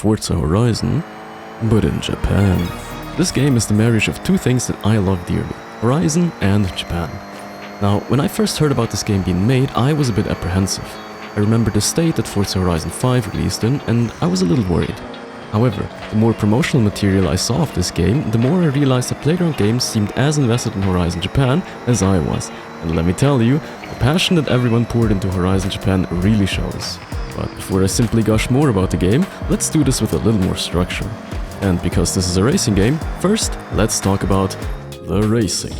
Forza Horizon, but in Japan. This game is the marriage of two things that I love dearly, Horizon and Japan. Now, when I first heard about this game being made, I was a bit apprehensive. I remember the state that Forza Horizon 5 released in, and I was a little worried. However, the more promotional material I saw of this game, the more I realized that Playground Games seemed as invested in Horizon Japan as I was. And let me tell you, the passion that everyone poured into Horizon Japan really shows. But before I simply gush more about the game, let's do this with a little more structure. And because this is a racing game, first, let's talk about the racing.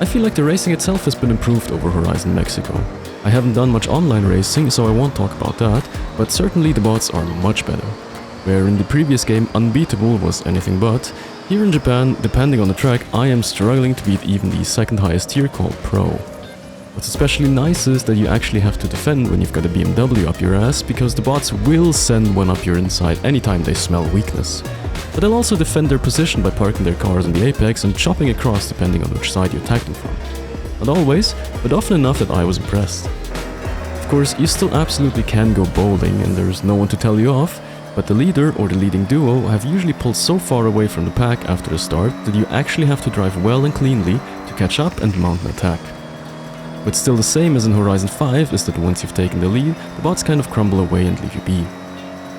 I feel like the racing itself has been improved over Horizon Mexico. I haven't done much online racing, so I won't talk about that, but certainly the bots are much better. Where in the previous game Unbeatable was anything but, here in Japan, depending on the track, I am struggling to beat even the second highest tier called Pro. What's especially nice is that you actually have to defend when you've got a BMW up your ass, because the bots will send one up your inside anytime they smell weakness. But they'll also defend their position by parking their cars in the apex and chopping across depending on which side you attack them from. Not always, but often enough that I was impressed. Of course, you still absolutely can go bowling and there's no one to tell you off, but the leader or the leading duo have usually pulled so far away from the pack after the start that you actually have to drive well and cleanly to catch up and mount an attack. What's still the same as in Horizon 5 is that once you've taken the lead, the bots kind of crumble away and leave you be.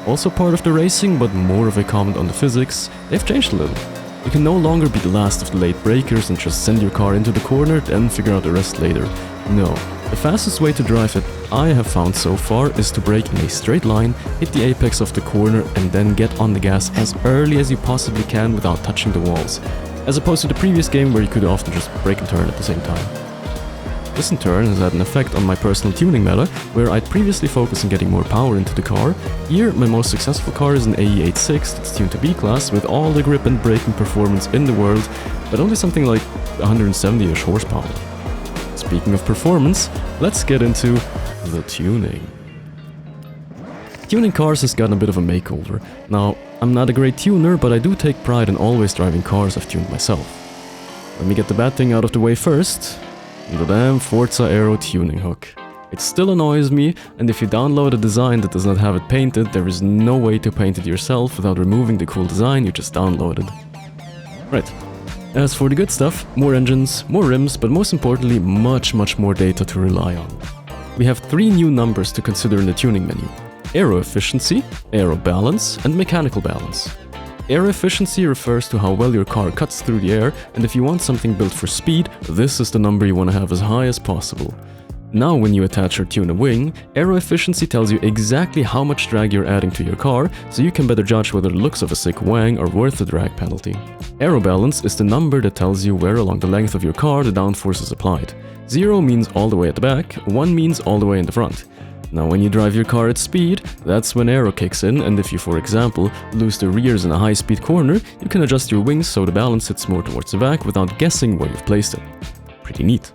Also part of the racing, but more of a comment on the physics, they've changed a little. You can no longer be the last of the late breakers and just send your car into the corner, then figure out the rest later. No, the fastest way to drive that I have found so far is to brake in a straight line, hit the apex of the corner and then get on the gas as early as you possibly can without touching the walls, as opposed to the previous game where you could often just brake and turn at the same time. This in turn has had an effect on my personal tuning meta, where I'd previously focused on getting more power into the car. Here, my most successful car is an AE86 that's tuned to B-Class with all the grip and braking performance in the world, but only something like 170-ish horsepower. Speaking of performance, let's get into the tuning. Tuning cars has gotten a bit of a makeover. Now, I'm not a great tuner, but I do take pride in always driving cars I've tuned myself. Let me get the bad thing out of the way first. The damn Forza Aero tuning hook. It still annoys me, and if you download a design that does not have it painted, there is no way to paint it yourself without removing the cool design you just downloaded. Right. As for the good stuff, more engines, more rims, but most importantly, much more data to rely on. We have 3 new numbers to consider in the tuning menu: aero efficiency, aero balance, and mechanical balance. Aero efficiency refers to how well your car cuts through the air, and if you want something built for speed, this is the number you want to have as high as possible. Now when you attach or tune a wing, aero efficiency tells you exactly how much drag you're adding to your car, so you can better judge whether the looks of a sick wang are worth the drag penalty. Aero balance is the number that tells you where along the length of your car the downforce is applied. 0 means all the way at the back, 1 means all the way in the front. Now when you drive your car at speed, that's when aero kicks in, and if you, for example, lose the rears in a high-speed corner, you can adjust your wings so the balance sits more towards the back without guessing where you've placed it. Pretty neat.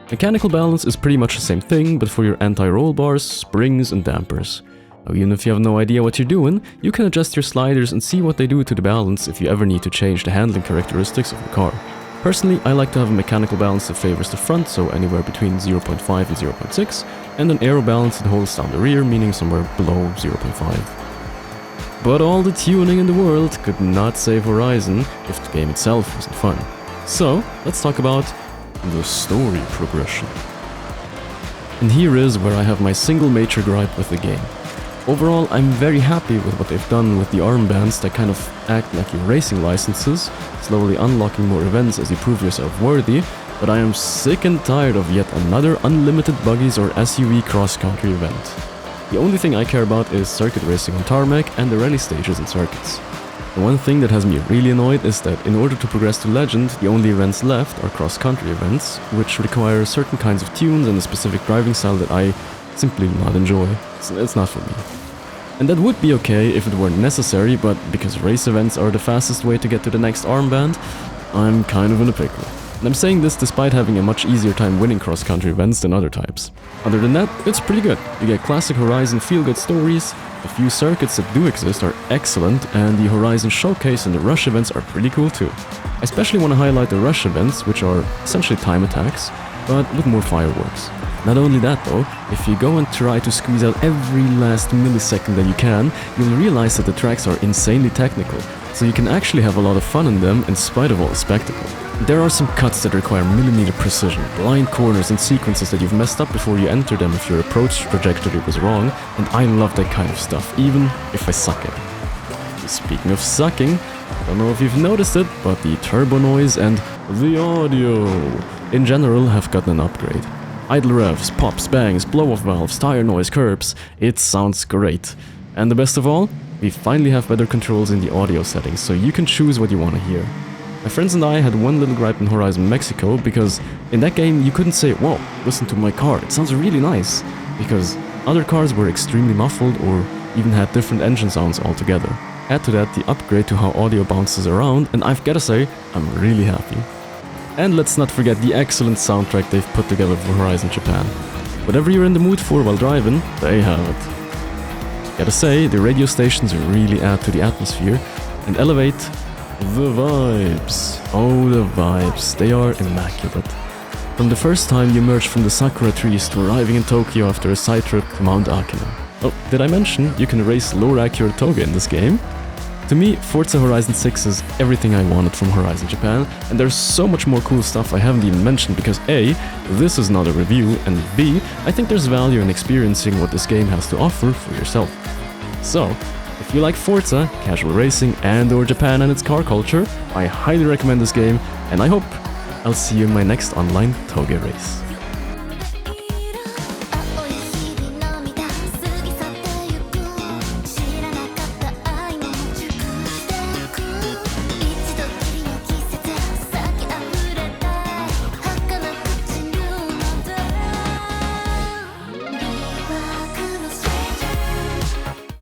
Mechanical balance is pretty much the same thing, but for your anti-roll bars, springs and dampers. Now even if you have no idea what you're doing, you can adjust your sliders and see what they do to the balance if you ever need to change the handling characteristics of your car. Personally, I like to have a mechanical balance that favors the front, so anywhere between 0.5 and 0.6, and an aero balance that holds down the rear, meaning somewhere below 0.5. But all the tuning in the world could not save Horizon if the game itself wasn't fun. So, let's talk about the story progression. And here is where I have my single major gripe with the game. Overall, I'm very happy with what they've done with the armbands that kind of act like your racing licenses, slowly unlocking more events as you prove yourself worthy, but I am sick and tired of yet another unlimited buggies or SUV cross-country event. The only thing I care about is circuit racing on tarmac and the rally stages and circuits. The one thing that has me really annoyed is that in order to progress to Legend, the only events left are cross-country events, which require certain kinds of tunes and a specific driving style that I simply do not enjoy. It's not for me. And that would be okay if it weren't necessary, but because race events are the fastest way to get to the next armband, I'm kind of in a pickle. And I'm saying this despite having a much easier time winning cross-country events than other types. Other than that, it's pretty good. You get classic Horizon feel-good stories, the few circuits that do exist are excellent, and the Horizon Showcase and the Rush events are pretty cool too. I especially want to highlight the Rush events, which are essentially time attacks, but with more fireworks. Not only that though, if you go and try to squeeze out every last millisecond that you can, you'll realize that the tracks are insanely technical, so you can actually have a lot of fun in them in spite of all the spectacle. There are some cuts that require millimeter precision, blind corners and sequences that you've messed up before you enter them if your approach trajectory was wrong, and I love that kind of stuff, even if I suck at it. Speaking of sucking, I don't know if you've noticed it, but the turbo noise and the audio in general have gotten an upgrade. Idle revs, pops, bangs, blow-off valves, tire noise, curbs, it sounds great. And the best of all, we finally have better controls in the audio settings, so you can choose what you want to hear. My friends and I had one little gripe in Horizon Mexico, because in that game you couldn't say, "Whoa, listen to my car, it sounds really nice," because other cars were extremely muffled or even had different engine sounds altogether. Add to that the upgrade to how audio bounces around, and I've gotta say, I'm really happy. And let's not forget the excellent soundtrack they've put together for Horizon Japan. Whatever you're in the mood for while driving, they have it. Gotta say, the radio stations really add to the atmosphere and elevate the vibes. Oh, the vibes, they are immaculate. From the first time you emerge from the sakura trees to arriving in Tokyo after a side trip to Mount Akino. Oh, did I mention you can race lower accurate toga in this game? To me, Forza Horizon 6 is everything I wanted from Horizon Japan, and there's so much more cool stuff I haven't even mentioned because A, this is not a review, and B, I think there's value in experiencing what this game has to offer for yourself. So, if you like Forza, casual racing, and/or Japan and its car culture, I highly recommend this game, and I hope I'll see you in my next online toga race.